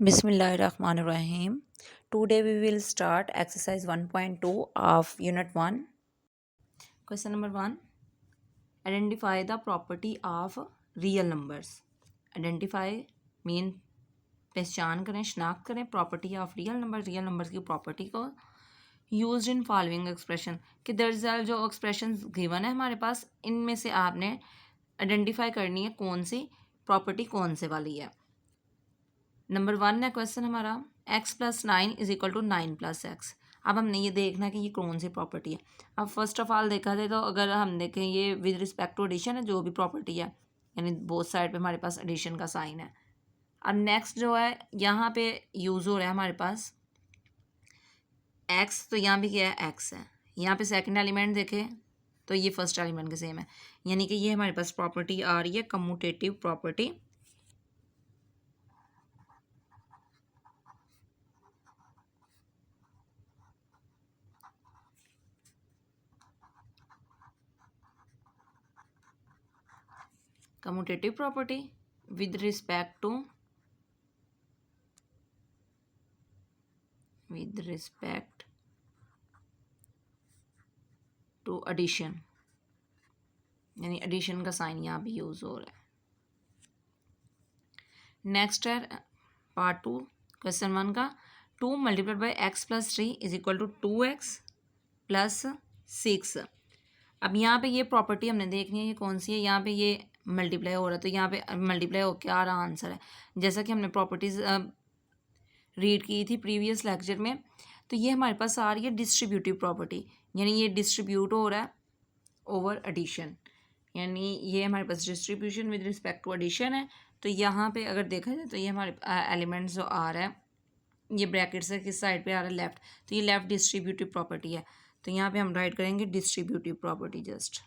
Bismillahirrahmanirrahim. Today we will start exercise 1.2 of unit 1. Question number 1. Identify the property of real numbers. Identify mean पहचान करें, शनाख्त करें property of real numbers की property को used in following expression कि दरअसल जो एक्सप्रेशन गिवन है हमारे पास इनमें से आपने आइडेंटिफाई करनी है कौन सी प्रॉपर्टी कौन से वाली है। नंबर 1 है क्वेश्चन हमारा x+9 is equal to 9+x। अब हमने ये देखना है कि ये कौन सी प्रॉपर्टी है। अब फर्स्ट ऑफ ऑल देखा जाए तो अगर हम देखें ये विद रिस्पेक्ट टू एडिशन है, जो भी प्रॉपर्टी है यानी बोथ साइड पे हमारे पास एडिशन का साइन है। अब नेक्स्ट जो है यहाँ पे यूज़ हो रहा है हमारे पास x, तो यहाँ भी क्या है x है। यहाँ पे सेकंड एलिमेंट देखें तो ये फर्स्ट एलिमेंट के सेम है, यानी कि ये हमारे पास प्रॉपर्टी आ रही है commutative property. Commutative property with respect to addition, यानी एडिशन का साइन यहाँ भी यूज़ हो रहा है। नेक्स्ट है पार्ट 2 क्वेश्चन 1 का 2 multiplied by x+3 is equal to 2x+6। अब यहाँ पे ये प्रॉपर्टी हमने देखनी है ये कौन सी है। यहाँ पे ये मल्टीप्लाई हो रहा है तो यहाँ पे मल्टीप्लाई हो के आ रहा आंसर है। जैसा कि हमने प्रॉपर्टीज़ रीड की थी प्रीवियस लेक्चर में, तो ये हमारे पास आ रही है डिस्ट्रीब्यूटिव प्रॉपर्टी, यानी ये डिस्ट्रीब्यूट हो रहा है ओवर एडिशन, यानी ये हमारे पास distribution with respect to addition है। तो यहाँ पे अगर देखा जाए तो ये हमारे एलिमेंट्स जो आ रहा है ये ब्रैकेट से किस साइड पे आ रहा है, लेफ्ट, तो ये लेफ्ट डिस्ट्रीब्यूटिव प्रॉपर्टी है। तो यहाँ पे हम राइट करेंगे distributive property, just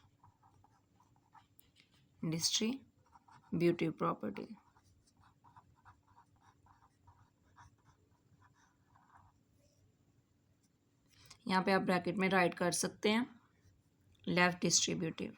distributive property. यहाँ पे आप ब्रैकेट में राइट कर सकते हैं लेफ्ट डिस्ट्रीब्यूटिव।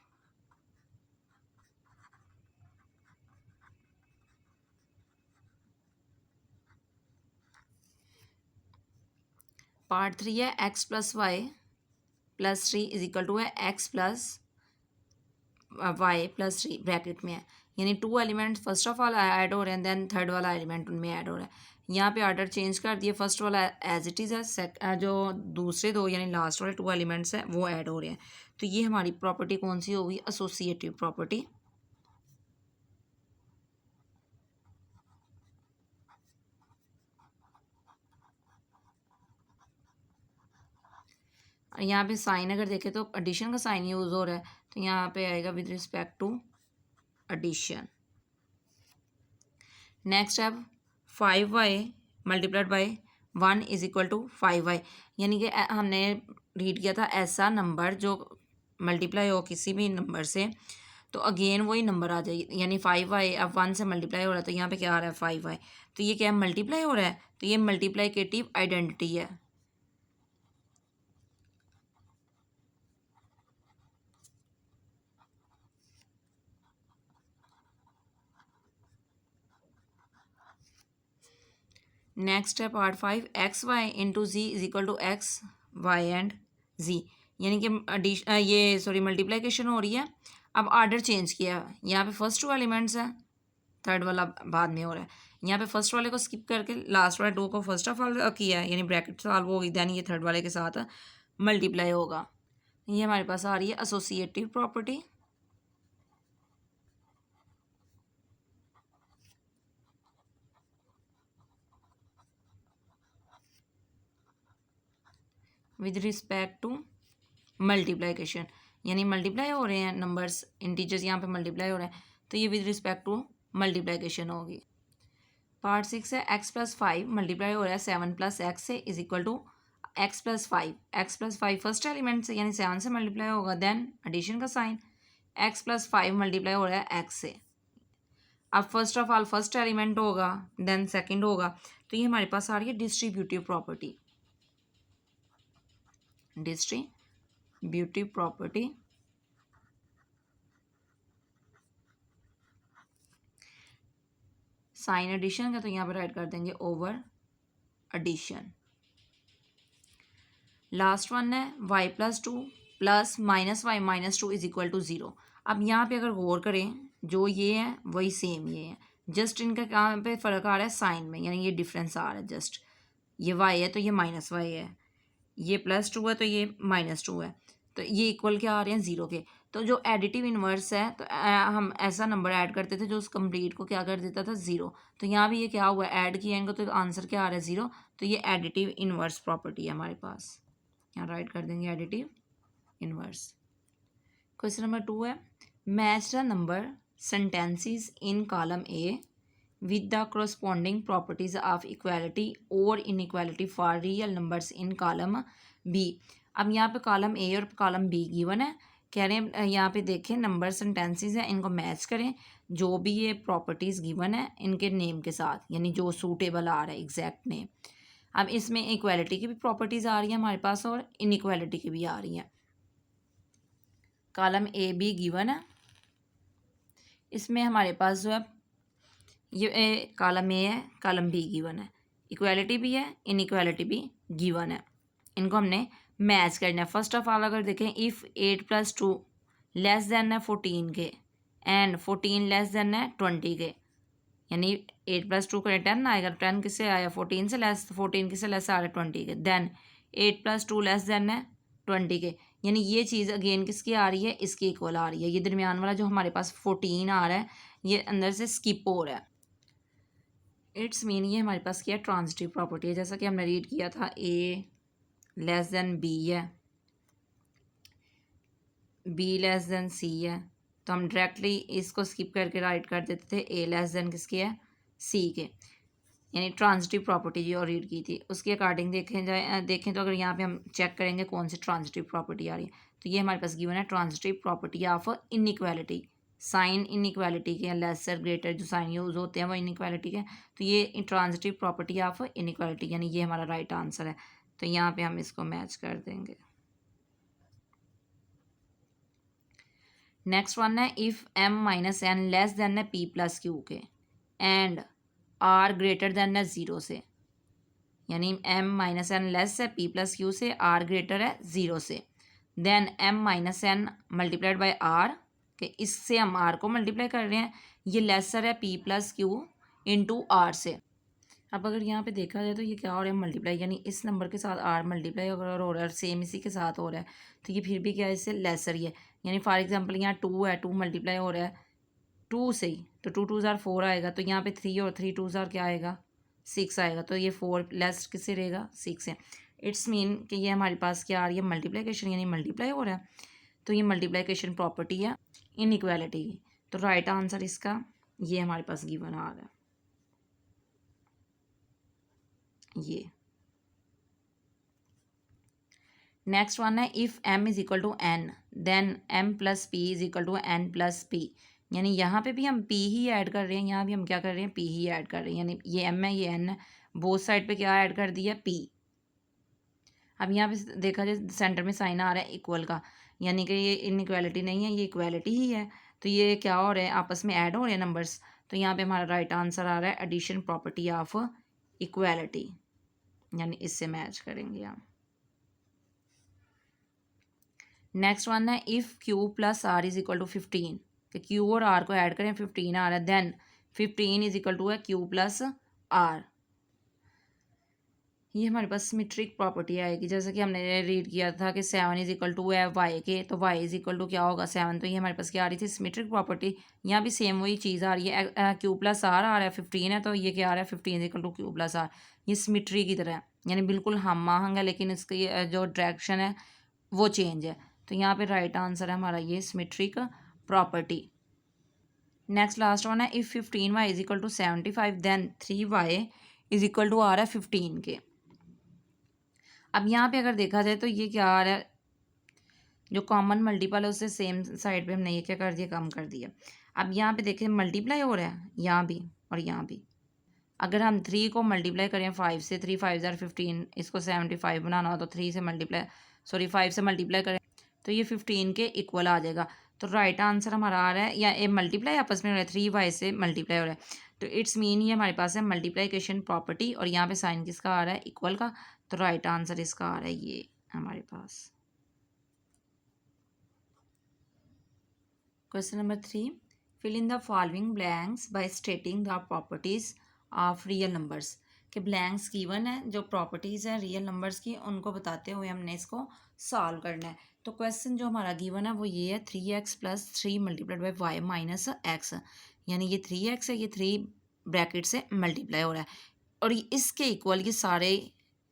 पार्ट 3 है x+y+3 इज इक्वल टू है x+y+3 ब्रैकेट में है, यानी 2 elements first of all add हो रहे हैं, देन थर्ड वाला एलिमेंट उनमें ऐड हो रहा है। यहाँ पे ऑर्डर चेंज कर दिए, फर्स्ट वाला एज इट इज़ है, जो दूसरे दो यानी लास्ट वाले 2 एलिमेंट्स हैं वो ऐड हो रहे हैं। तो ये हमारी प्रॉपर्टी कौन सी होगी, एसोसिएटिव प्रॉपर्टी। यहाँ पे साइन अगर देखें तो एडिशन का साइन यूज़ हो रहा है, तो यहाँ पे आएगा with respect to addition. Next है 5y multiplied by 1 is equal to 5y, यानी कि हमने रीड किया था ऐसा नंबर जो मल्टीप्लाई हो किसी भी नंबर से तो अगेन वही नंबर आ जाएगी, यानी 5y अब 1 से मल्टीप्लाई हो रहा है तो यहाँ पे क्या आ रहा है 5y, तो ये क्या है मल्टीप्लाई हो रहा है, तो ये मल्टीप्लाइकेटिव आइडेंटिटी है। नेक्स्ट है part 5 xy into z is equal to x y and z, यानी कि ये सॉरी मल्टीप्लिकेशन हो रही है। अब ऑर्डर चेंज किया, यहाँ पे फर्स्ट 2 एलिमेंट्स है, थर्ड वाला बाद में हो रहा है। यहाँ पे फर्स्ट वाले को स्किप करके लास्ट वाले 2 को फर्स्ट ऑफ ऑल किया है, यानी ब्रैकेट सॉल्व होगी, देन ये थर्ड वाले के साथ मल्टीप्लाई होगा। ये हमारे पास आ रही है associative property. With respect to multiplication, यानी मल्टीप्लाई हो रहे हैं नंबर्स, इंटीजर्स यहाँ पे मल्टीप्लाई हो रहे हैं, तो ये विद रिस्पेक्ट टू मल्टीप्लाइकेशन होगी। पार्ट 6 है x+5 मल्टीप्लाई हो रहा है 7+x से is equal to x+5। x+5 first element से यानी 7 से मल्टीप्लाई होगा, देन एडिशन का साइन, x+5 मल्टीप्लाई हो रहा है x से। अब first of all first element होगा, देन सेकंड होगा, तो ये हमारे पास आ रही है distributive property. Distributive property sign addition का, तो यहाँ पे राइट कर देंगे ओवर एडिशन। लास्ट वन है y plus 2 plus minus y minus 2 is equal to 0। अब यहाँ पे अगर गौर करें, जो ये है वही सेम ये है, जस्ट इनका कहाँ पे फ़र्क आ रहा है, साइन में, यानी ये डिफरेंस आ रहा है जस्ट। ये y है तो ये माइनस वाई है, ये प्लस 2 है तो ये माइनस 2 है, तो ये इक्वल क्या आ रहे हैं, 0 के। तो जो एडिटिव इन्वर्स है, तो हम ऐसा नंबर ऐड करते थे जो उस कंप्लीट को क्या कर देता था, 0। तो यहाँ भी ये क्या हुआ, ऐड किया इनको तो आंसर क्या आ रहा है, 0। तो ये एडिटिव इन्वर्स प्रॉपर्टी है हमारे पास, यहाँ राइट कर देंगे एडिटिव इन्वर्स। क्वेश्चन नंबर 2 है, match the number sentences in column A with the corresponding properties of equality or inequality for real numbers in column B। अब यहाँ पे कॉलम A और कॉलम B गिवन है, कह रहे हैं यहाँ पे देखें नंबर सेंटेंसेस हैं, इनको मैच करें जो भी ये प्रॉपर्टीज़ गिवन है इनके नेम के साथ, यानी जो सूटेबल आ रहा है एग्जैक्ट नेम। अब इसमें इक्वालिटी की भी प्रॉपर्टीज़ आ रही हैं हमारे पास और इनइक्वालिटी की भी आ रही हैं। कॉलम A B गिवन है, इसमें हमारे पास जो है ये कॉलम A है, कॉलम B गिवन है, इक्वालिटी भी है, इनइक्वालिटी भी गिवन है, इनको हमने मैच करना है। फर्स्ट ऑफ ऑल अगर देखें, इफ़ 8 प्लस 2 लेस देन है 14 के एंड 14 लेस देन है 20 के, यानी 8 प्लस 2 करें 10 आएगा, 10 किससे आया, 14 से लेस, 14 किससे लेस आ रहा है, 20 के। देन 8 प्लस 2 लेस देन है 20 के, यानी ये चीज़ अगेन किसकी आ रही है, इसकी इक्वल आ रही है। ये दरमियान वाला जो हमारे पास 14 आ रहा है ये अंदर से स्किप हो रहा है। इट्स मीन ये हमारे पास क्या है, ट्रांजिटिव प्रॉपर्टी है, जैसा कि हमने रीड किया था A लेस देन B है, B लेस देन C है, तो हम डायरेक्टली इसको स्किप करके राइट कर देते थे A लेस देन किसके है, C के, यानी ट्रांजिटिव प्रॉपर्टी जो रीड की थी उसके अकॉर्डिंग देखें तो अगर यहाँ पे हम चेक करेंगे कौन सी ट्रांजिटिव प्रॉपर्टी आ रही है, तो ये हमारे पास गिवन है transitive property of inequality. Sign inequality के, लेसर ग्रेटर जो साइन यूज होते हैं वो इनइक्वालिटी के, तो ये ट्रांजिटिव प्रॉपर्टी ऑफ इनइक्वालिटी, यानी ये हमारा राइट आंसर है। तो यहाँ पे हम इसको मैच कर देंगे। नेक्स्ट वन है, if m minus n less than है p प्लस क्यू के एंड r ग्रेटर देन है 0 से, यानी m माइनस एन लेस है p प्लस क्यू से, r ग्रेटर है 0 से, then m minus n multiplied by r के, इससे हम r को मल्टीप्लाई कर रहे हैं, ये लेसर है p plus Q into r से। अब अगर यहाँ पे देखा जाए तो ये क्या हो रहा है, मल्टीप्लाई, यानी इस नंबर के साथ r मल्टीप्लाई अगर हो रहा है और सेम इसी के साथ हो रहा है, तो ये फिर भी क्या है, इससे लेसर ही है। यानी फॉर एग्जांपल यहाँ 2 है, 2 मल्टीप्लाई हो रहा है 2 से ही, तो 2 2 ज़ार 4 आएगा, तो यहाँ पे 3 और 3 2 ज़ार क्या आएगा, 6 आएगा, तो ये 4 लेस किससे रहेगा, 6 है। इट्स मीन कि ये हमारे पास क्या आ रही है, मल्टीप्लाइकेशन, यानी मल्टीप्लाई हो रहा है, तो ये मल्टीप्लाइकेशन प्रॉपर्टी है इनइक्वालिटी की। तो राइट आंसर इसका ये हमारे पास गिवन आ रहा है, ये। नेक्स्ट वन है, if m is equal to n then m plus p is equal to n plus p, यानी यहाँ पे भी हम p ही ऐड कर रहे हैं, यहाँ भी हम क्या कर रहे हैं, p ही ऐड कर रहे हैं, यानी ये m है ये n है, बोथ साइड पे क्या ऐड कर दिया, p। अब यहाँ पे देखा जाए सेंटर में साइन आ रहा है इक्वल का, यानी कि ये इनइक्वालिटी नहीं है, ये इक्वालिटी ही है, तो ये क्या हो रहा है, आपस में ऐड हो रहे हैं नंबर्स। तो यहाँ पे हमारा राइट आंसर आ रहा है एडिशन प्रॉपर्टी ऑफ इक्वालिटी, यानी इससे मैच करेंगे हम। नेक्स्ट वन है, if q plus r is equal to 15, कि q और r को ऐड करें 15 आ रहा है, देन 15 इज इक्वल टू है q प्लस आर। ये हमारे पास सिमेट्रिक प्रॉपर्टी आएगी, जैसे कि हमने रीड किया था कि 7 इज इक्वल टू है y के, तो y इज इक्वल टू क्या होगा, 7। तो ये हमारे पास क्या आ रही थी, सिमेट्रिक प्रॉपर्टी। यहाँ भी सेम वही चीज़ आ रही है, q प्लस आर आ रहा है 15 है, तो ये क्या आ रहा है, 15 is equal to q plus r. ये सिमेट्री की तरह है, यानी बिल्कुल हम आहंग है, लेकिन इसकी जो डायरेक्शन है वो चेंज है। तो यहाँ पे राइट आंसर है हमारा ये symmetric property. Next last one है, if 15y is equal to 75 then 3y is equal to आ रहा है 15 के। अब यहाँ पे अगर देखा जाए तो ये क्या आ रहा है, जो कॉमन मल्टीपल है उससे सेम साइड पे हमने ये क्या कर दिया, कम कर दिया। अब यहाँ पे देखें मल्टीप्लाई हो रहा है यहाँ भी और यहाँ भी, अगर हम 3 को मल्टीप्लाई करें 5 से, 3 5 ज़ार 15, इसको 75 बनाना हो तो 3 से मल्टीप्लाई 5 से मल्टीप्लाई करें तो ये 15 के इक्वल आ जाएगा। तो राइट आंसर हमारा आ रहा है, या ए मल्टीप्लाई आपस में हो रहा है, 3y से मल्टीप्लाई हो रहा है, तो इट्स मीन ये हमारे पास है मल्टीप्लिकेशन प्रॉपर्टी और यहाँ पे साइन किसका आ रहा है, इक्वल का। तो राइट आंसर इसका आ रहा है ये हमारे पास। Question number 3, fill in the following blanks by stating the properties of real numbers. के ब्लैंक्स गिवन है, जो प्रॉपर्टीज़ हैं रियल नंबर्स की उनको बताते हुए हमने इसको सॉल्व करना है। तो क्वेश्चन जो हमारा गिवन है वो ये है 3x + 3 multiplied by y minus x, यानी ये 3x है, ये 3 ब्रैकेट से मल्टीप्लाई हो रहा है और इसके इक्वल ये सारे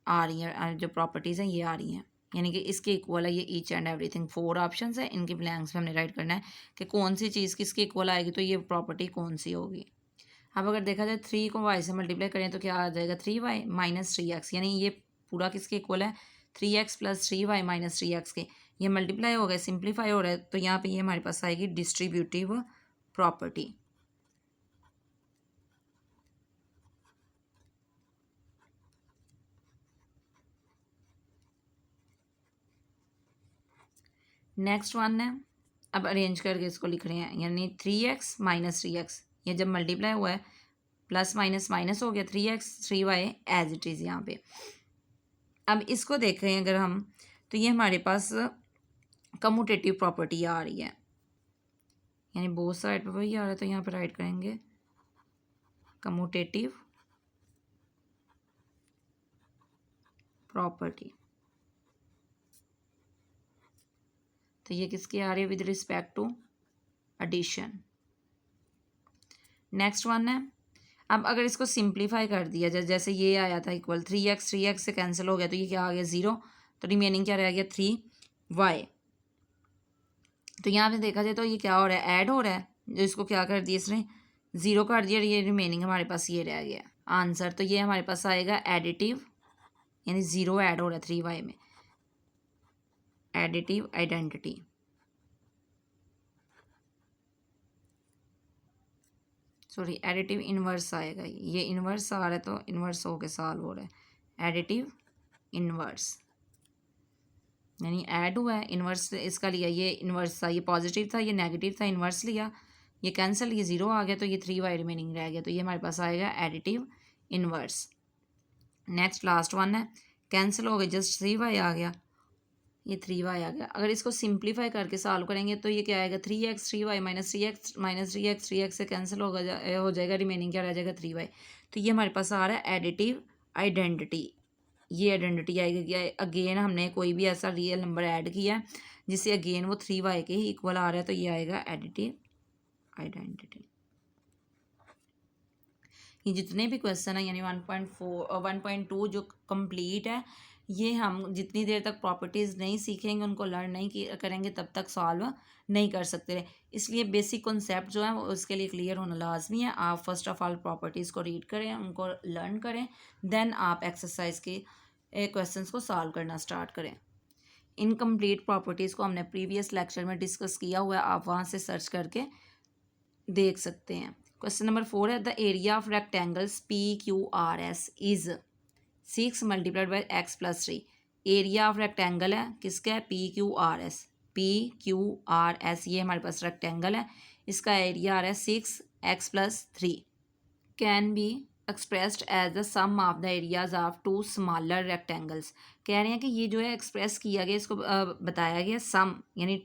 आ रही हैं, जो प्रॉपर्टीज़ हैं ये आ रही हैं, यानी कि इसके इक्वल है ये ईच एंड एवरीथिंग। 4 ऑप्शंस है, इनके ब्लैंक्स में हमने राइट करना है कि कौन सी चीज़ किसके इक्वल आएगी, तो ये प्रॉपर्टी कौन सी होगी। अब अगर देखा जाए 3 को y से मल्टीप्लाई करें तो क्या आ जाएगा 3y माइनस 3x, यानी ये पूरा किसके इक्वल है 3x + 3y माइनस 3x के। ये मल्टीप्लाई हो गए, सिंप्लीफाई हो रहा है, तो यहाँ पे ये हमारे पास आएगी डिस्ट्रीब्यूटिव प्रॉपर्टी। नेक्स्ट वन है, अब अरेंज करके इसको लिख रहे हैं, यानी 3x माइनस 3x, ये जब मल्टीप्लाई हुआ है प्लस माइनस माइनस हो गया, 3x 3y as it is यहाँ पे। अब इसको देख रहे हैं अगर हम, तो ये हमारे पास कम्यूटेटिव प्रॉपर्टी आ रही है, यानी बोथ साइड पर वही आ रहा है, तो यहाँ पर राइट करेंगे कम्यूटेटिव प्रॉपर्टी। तो ये किसकी आ रही है with respect to addition. Next one है, अब अगर इसको सिंप्लीफाई कर दिया जाए, जैसे ये आया था इक्वल 3x से कैंसिल हो गया, तो ये क्या आ गया 0, तो रिमेनिंग क्या रह गया 3y। तो यहाँ पे देखा जाए तो ये क्या हो रहा है, ऐड हो रहा है, जो इसको क्या कर दिया इसने 0 कर दिया, ये रिमेनिंग हमारे पास ये रह गया आंसर। तो ये हमारे पास आएगा एडिटिव, यानी 0 ऐड हो रहा है 3y में, additive identity. Sorry additive inverse आएगा, ये इन्वर्स आ रहा है तो इन्वर्स होके सॉल्व हो रहा है, एडिटिव इन्वर्स, यानी ऐड हुआ है, इन्वर्स इसका लिया, ये इन्वर्स था, ये पॉजिटिव था, ये नेगेटिव था, इन्वर्स लिया, ये कैंसिल, ये 0 आ गया, तो ये 3y रिमेनिंग रह गया, तो ये हमारे पास आएगा additive inverse. Next last one है, कैंसिल हो गया, जस्ट 3y आ गया, ये 3y आ गया। अगर इसको सिंप्लीफाई करके सॉल्व करेंगे तो ये क्या आएगा 3x 3y minus 3x minus 3x से कैंसिल हो जाएगा, रिमेनिंग क्या रह जाएगा 3y। तो ये हमारे पास आ रहा है एडिटिव आइडेंटिटी, ये आइडेंटिटी आएगी कि अगेन हमने कोई भी ऐसा रियल नंबर ऐड किया है जिससे अगेन वो 3y के ही इक्वल आ रहा है, तो ये आएगा एडिटिव आइडेंटिटी। ये जितने भी क्वेश्चन है, यानी 1.2 जो कंप्लीट है, ये हम जितनी देर तक प्रॉपर्टीज़ नहीं सीखेंगे, उनको लर्न नहीं करेंगे, तब तक सॉल्व नहीं कर सकते। इसलिए बेसिक कॉन्सेप्ट जो है वो उसके लिए क्लियर होना लाजमी है। आप फर्स्ट ऑफ ऑल प्रॉपर्टीज़ को रीड करें, उनको लर्न करें, देन आप एक्सरसाइज के क्वेश्चंस को सॉल्व करना स्टार्ट करें। इनकम्प्लीट प्रॉपर्टीज़ को हमने प्रीवियस लेक्चर में डिस्कस किया हुआ है, आप वहाँ से सर्च करके देख सकते हैं। क्वेश्चन नंबर 4 है, the area of rectangles PQRS is 6 multiplied by x + 3। Area of rectangle है किसका है PQRS, PQRS ये हमारे पास रेक्टेंगल है, इसका एरिया आ रहा है 6x + 3, can be expressed as the sum of the areas of 2 smaller rectangles. कह रहे हैं कि ये जो है एक्सप्रेस किया गया, इसको बताया गया सम, यानी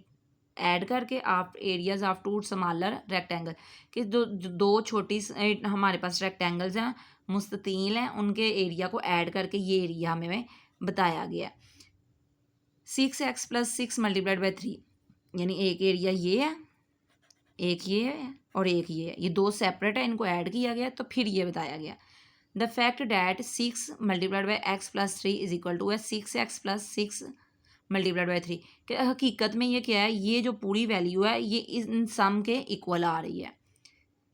ऐड करके आप एरियाज ऑफ 2 स्मॉलर रेक्टेंगल, कि दो छोटी हमारे पास रेक्टेंगल्स हैं मुस्ततील हैं, उनके एरिया को ऐड करके ये एरिया हमें बताया गया। 6x + 6 मल्टीप्लाइड बाई 3, यानी एक एरिया ये है, एक ये है और एक ये है, ये दो सेपरेट है, इनको ऐड किया गया तो फिर ये बताया गया। The fact that 6 multiplied by x + 3 is equal to है 6x + 6 मल्टीप्लाइड बाई 3। कि हकीकत में ये क्या है, ये जो पूरी वैल्यू है ये इन सम के इक्वल आ रही है।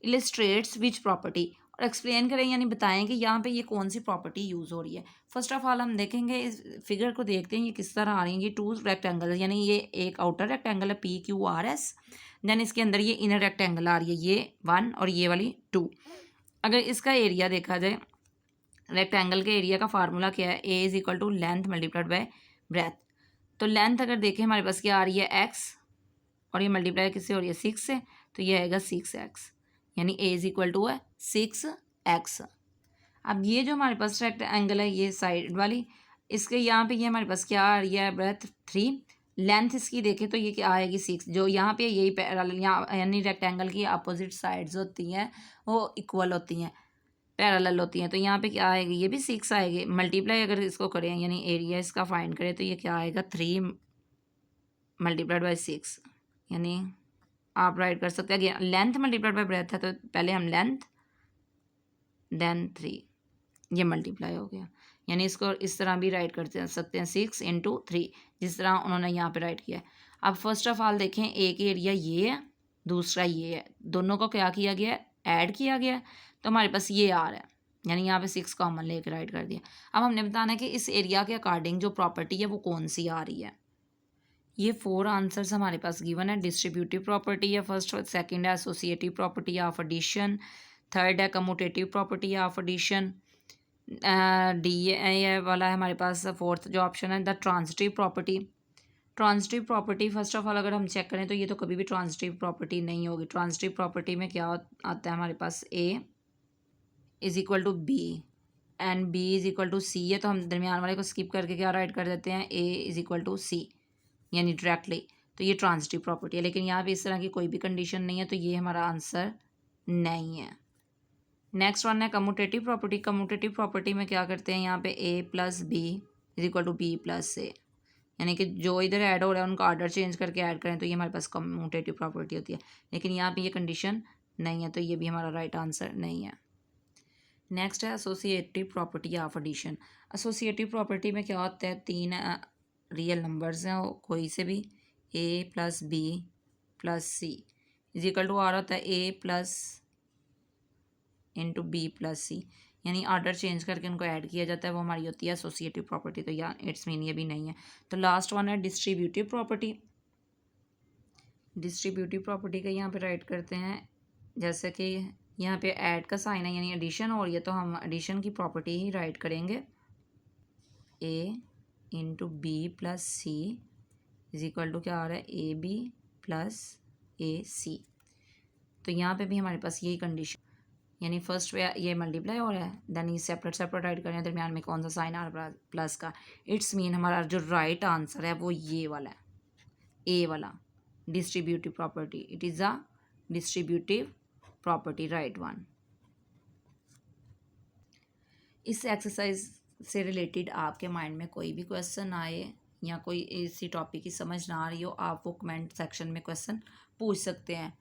इलिस्ट्रेट्स विच प्रॉपर्टी, और एक्सप्लेन करें यानी बताएं कि यहाँ पे ये कौन सी प्रॉपर्टी यूज़ हो रही है। फर्स्ट ऑफ ऑल हम देखेंगे इस फिगर को, देखते हैं ये किस तरह आ रही है। ये 2 रेक्टेंगल, यानी ये एक आउटर रेक्टेंगल है PQRS, देन इसके अंदर ये इनर रेक्टेंगल आ रही है ये 1 और ये वाली 2। अगर इसका एरिया देखा जाए, रेक्टेंगल के एरिया का फार्मूला क्या है, A is equal to length multiplied by breadth. तो लेंथ अगर देखें हमारे पास क्या आ रही है x, और ये मल्टीप्लाई किससे हो रही है 6 से, तो ये आएगा 6x। यानी a इज इक्वल टू है 6x। अब ये जो हमारे पास रेक्टेंगल है ये साइड वाली, इसके यहाँ पे ये हमारे पास क्या आ रही है ब्रेथ 3, लेंथ इसकी देखें तो ये क्या आएगी 6। जो यहाँ पे यही पैरेलल यहाँ यानी रेक्टेंगल की अपोजिट साइड्स होती हैं वो इक्वल होती हैं, पैरेलल होती हैं, तो यहाँ पे क्या आएगी ये भी 6 आएगी। मल्टीप्लाई अगर इसको करें यानी एरिया इसका फाइंड करें तो ये क्या आएगा 3 मल्टीप्लाइड बाई 6, यानी आप राइट कर सकते हैं लेंथ मल्टीप्लाइड बाई ब्रेथ है तो पहले हम लेंथ देन 3, ये मल्टीप्लाई हो गया, यानी इसको इस तरह भी राइट कर सकते हैं 6 × 3, जिस तरह उन्होंने यहाँ पे राइट किया है। अब फर्स्ट ऑफ ऑल देखें एक एरिया ये है दूसरा ये है, दोनों को क्या किया गया है ऐड किया गया है, तो हमारे पास ये आ रहा है, यानी यहाँ पे 6 कॉमन लेके राइट कर दिया। अब हमने बताना है कि इस एरिया के अकॉर्डिंग जो प्रॉपर्टी है वो कौन सी आ रही है। ये 4 आंसर्स हमारे पास गिवन है। डिस्ट्रीब्यूटिव प्रॉपर्टी है फर्स्ट, सेकंड है associative property of addition, third है commutative property of addition, D ये वाला है हमारे पास फोर्थ जो ऑप्शन है the transitive property. Transitive property first of all अगर हम चेक करें तो ये तो कभी भी ट्रांजिटिव प्रॉपर्टी नहीं होगी। ट्रांजिटिव प्रॉपर्टी में क्या आता है हमारे पास a is equal to B and b is equal to C है, तो हम दरमियान वाले को स्किप करके क्या राइट कर देते हैं a इज इक्वल टू सी, यानी डायरेक्टली, तो ये ट्रांजिटिव प्रॉपर्टी है। लेकिन यहाँ पे इस तरह की कोई भी कंडीशन नहीं है, तो ये हमारा आंसर नहीं है। नेक्स्ट वन है कम्यूटेटिव प्रॉपर्टी। कम्यूटेटिव प्रॉपर्टी में क्या करते हैं यहाँ पे a plus B is equal to B plus A, यानी कि जो इधर ऐड हो रहा है उनका ऑर्डर चेंज करके ऐड करें तो ये हमारे पास कम्यूटेटिव प्रॉपर्टी होती है। लेकिन यहाँ पे ये कंडीशन नहीं है, तो ये भी हमारा राइट आंसर नहीं है। नेक्स्ट है associative property of addition. Associative property में क्या होता है 3 रियल नंबर्स हैं कोई से भी a plus B plus C is equal to आ रहा होता है a plus into B plus C, यानी ऑर्डर चेंज करके उनको ऐड किया जाता है, वो हमारी होती है एसोसिएटिव प्रॉपर्टी। तो या इट्स मीन ये भी नहीं है। तो लास्ट वन है डिस्ट्रीब्यूटिव प्रॉपर्टी। डिस्ट्रीब्यूटिव प्रॉपर्टी का यहाँ पे राइट करते हैं, जैसे कि यहाँ पे ऐड का साइन है यानी एडिशन हो रही है, तो हम एडिशन की प्रॉपर्टी ही राइट करेंगे a into B plus C is equal to क्या आ रहा है ए बी प्लस ए सी। तो यहाँ पे भी हमारे पास यही कंडीशन, यानी फर्स्ट पे ये मल्टीप्लाई हो रहा है देन ये सेपरेट सेपरेट राइट करें, दरमियान में कौन सा साइन आ रहा है प्लस का। इट्स मीन हमारा जो राइट आंसर है वो ये वाला है, ए वाला distributive property. It is a distributive property, right one. इस एक्सरसाइज से रिलेटेड आपके माइंड में कोई भी क्वेश्चन आए या कोई इसी टॉपिक की समझ ना आ रही हो, आप वो कमेंट सेक्शन में क्वेश्चन पूछ सकते हैं।